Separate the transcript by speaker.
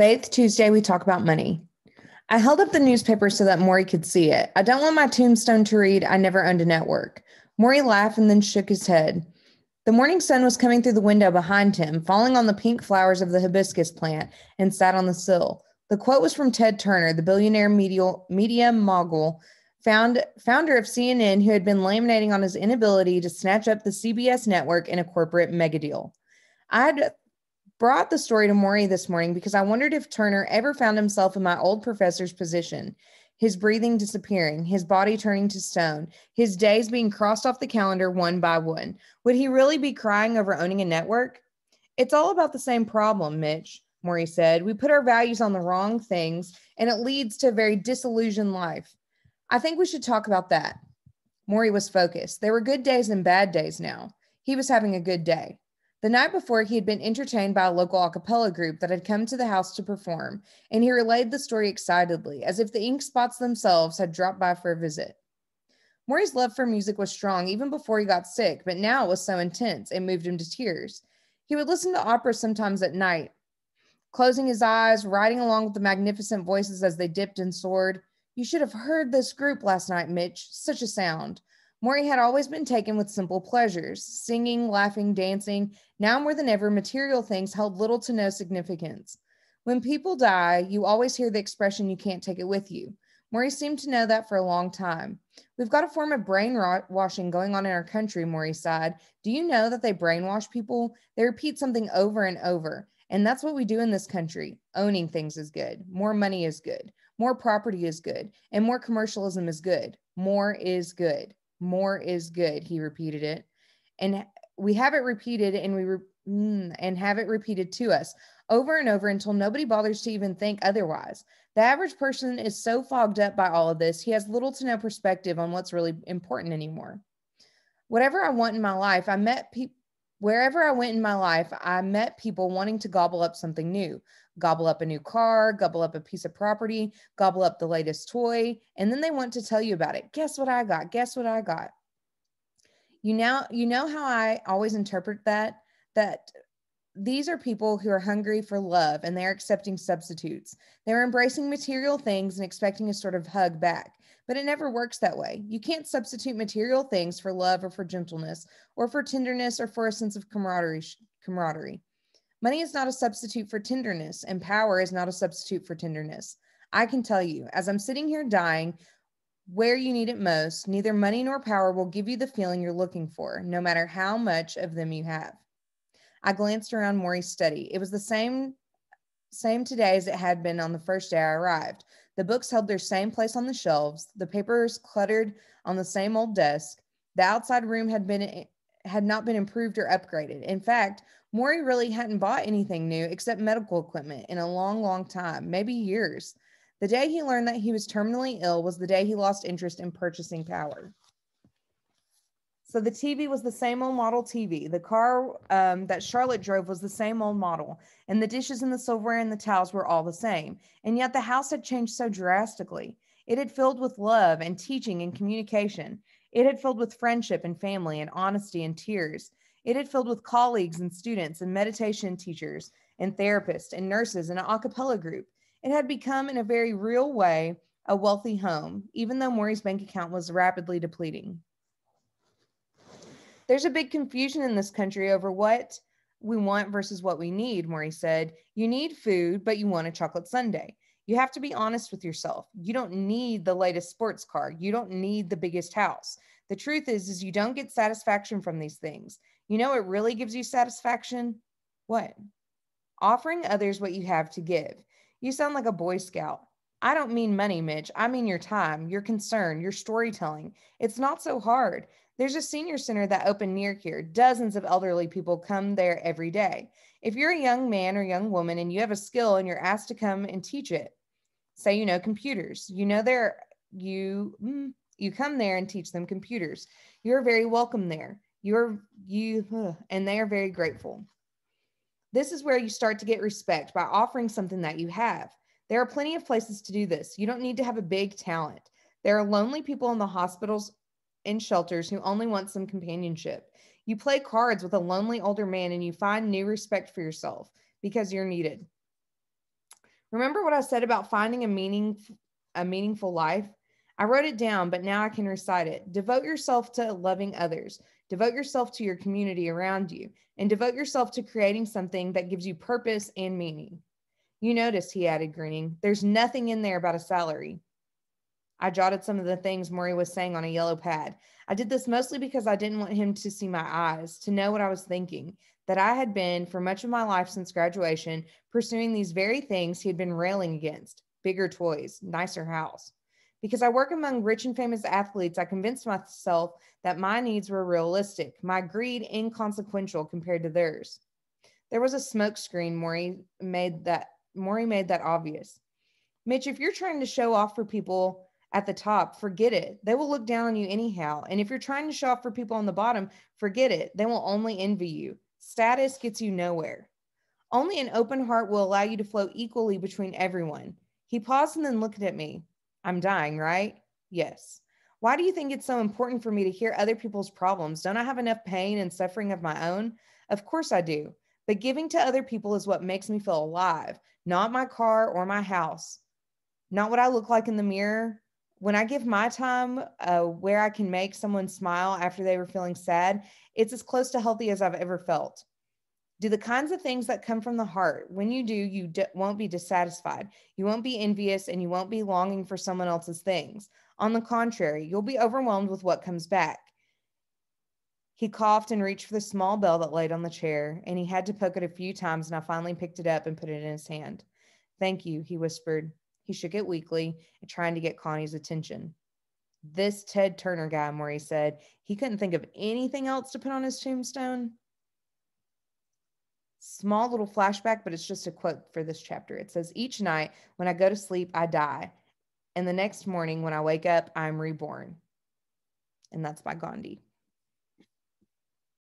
Speaker 1: Faith Tuesday, we talk about money. I held up the newspaper so that Maury could see it. I don't want my tombstone to read, I never owned a network. Maury laughed and then shook his head. The morning sun was coming through the window behind him, falling on the pink flowers of the hibiscus plant, and sat on the sill. The quote was from Ted Turner, the billionaire media mogul, founder of CNN, who had been laminating on his inability to snatch up the CBS network in a corporate megadeal. I had brought the story to Maury this morning because I wondered if Turner ever found himself in my old professor's position, his breathing disappearing, his body turning to stone, his days being crossed off the calendar one by one. Would he really be crying over owning a network? It's all about the same problem, Mitch, Maury said. We put our values on the wrong things, and it leads to a very disillusioned life. I think we should talk about that. Maury was focused. There were good days and bad days now. He was having a good day. The night before, he had been entertained by a local a cappella group that had come to the house to perform, and he relayed the story excitedly, as if the ink spots themselves had dropped by for a visit. Maury's love for music was strong even before he got sick, but now it was so intense it moved him to tears. He would listen to opera sometimes at night, closing his eyes, riding along with the magnificent voices as they dipped and soared. You should have heard this group last night, Mitch. Such a sound. Maury had always been taken with simple pleasures, singing, laughing, dancing. Now more than ever, material things held little to no significance. When people die, you always hear the expression, you can't take it with you. Maury seemed to know that for a long time. We've got a form of brainwashing going on in our country, Maury sighed. Do you know that they brainwash people? They repeat something over and over. And that's what we do in this country. Owning things is good. More money is good. More property is good. And more commercialism is good. More is good. More is good, he repeated it. And we have it repeated and have it repeated to us over and over until nobody bothers to even think otherwise. The average person is so fogged up by all of this, he has little to no perspective on what's really important anymore. Whatever I want in my life, wherever I went in my life, I met people wanting to gobble up something new. Gobble up a new car, gobble up a piece of property, gobble up the latest toy, and then they want to tell you about it. Guess what I got? Guess what I got? You know how I always interpret that these are people who are hungry for love and they're accepting substitutes. They're embracing material things and expecting a sort of hug back. But it never works that way. You can't substitute material things for love or for gentleness or for tenderness or for a sense of camaraderie. Money is not a substitute for tenderness, and power is not a substitute for tenderness. I can tell you, as I'm sitting here dying, where you need it most, neither money nor power will give you the feeling you're looking for, no matter how much of them you have. I glanced around Maury's study. It was the same today as it had been on the first day I arrived. The books held their same place on the shelves, the papers cluttered on the same old desk. The outside room had not been improved or upgraded. In fact, Maury really hadn't bought anything new except medical equipment in a long, long time, maybe years. The day he learned that he was terminally ill was the day he lost interest in purchasing power. So the TV was the same old model TV. The car that Charlotte drove was the same old model. And the dishes and the silverware and the towels were all the same. And yet the house had changed so drastically. It had filled with love and teaching and communication. It had filled with friendship and family and honesty and tears. It had filled with colleagues and students and meditation teachers and therapists and nurses and an a cappella group. It had become, in a very real way, a wealthy home, even though Maury's bank account was rapidly depleting. There's a big confusion in this country over what we want versus what we need, Maury said. You need food, but you want a chocolate sundae. You have to be honest with yourself. You don't need the latest sports car. You don't need the biggest house. The truth is you don't get satisfaction from these things. You know what really gives you satisfaction? What? Offering others what you have to give. You sound like a Boy Scout. I don't mean money, Mitch. I mean your time, your concern, your storytelling. It's not so hard. There's a senior center that opened near here. Dozens of elderly people come there every day. If you're a young man or young woman and you have a skill and you're asked to come and teach it, say you know computers, you come there and teach them computers. You're very welcome there. And they are very grateful. This is where you start to get respect by offering something that you have. There are plenty of places to do this. You don't need to have a big talent. There are lonely people in the hospitals and shelters who only want some companionship. You play cards with a lonely older man and you find new respect for yourself because you're needed. Remember what I said about finding a meaningful life? I wrote it down, but now I can recite it. Devote yourself to loving others. Devote yourself to your community around you, and devote yourself to creating something that gives you purpose and meaning. You notice, he added, grinning, there's nothing in there about a salary. I jotted some of the things Maury was saying on a yellow pad. I did this mostly because I didn't want him to see my eyes, to know what I was thinking, that I had been, for much of my life since graduation, pursuing these very things he had been railing against: bigger toys, nicer house. Because I work among rich and famous athletes, I convinced myself that my needs were realistic, my greed inconsequential compared to theirs. There was a smoke screen. Maury made that obvious. Mitch, if you're trying to show off for people at the top, forget it. They will look down on you anyhow. And if you're trying to show off for people on the bottom, forget it. They will only envy you. Status gets you nowhere. Only an open heart will allow you to flow equally between everyone. He paused and then looked at me. I'm dying, right? Yes. Why do you think it's so important for me to hear other people's problems? Don't I have enough pain and suffering of my own? Of course I do. But giving to other people is what makes me feel alive, not my car or my house, not what I look like in the mirror. When I give my time where I can make someone smile after they were feeling sad, it's as close to healthy as I've ever felt. Do the kinds of things that come from the heart. When you do, you won't be dissatisfied. You won't be envious, and you won't be longing for someone else's things. On the contrary, you'll be overwhelmed with what comes back. He coughed and reached for the small bell that laid on the chair, and he had to poke it a few times, and I finally picked it up and put it in his hand. Thank you, he whispered. He shook it weakly, trying to get Connie's attention. This Ted Turner guy, Maury said. He couldn't think of anything else to put on his tombstone. Small little flashback, but it's just a quote for this chapter. It says, each night when I go to sleep, I die. And the next morning when I wake up, I'm reborn. And that's by Gandhi.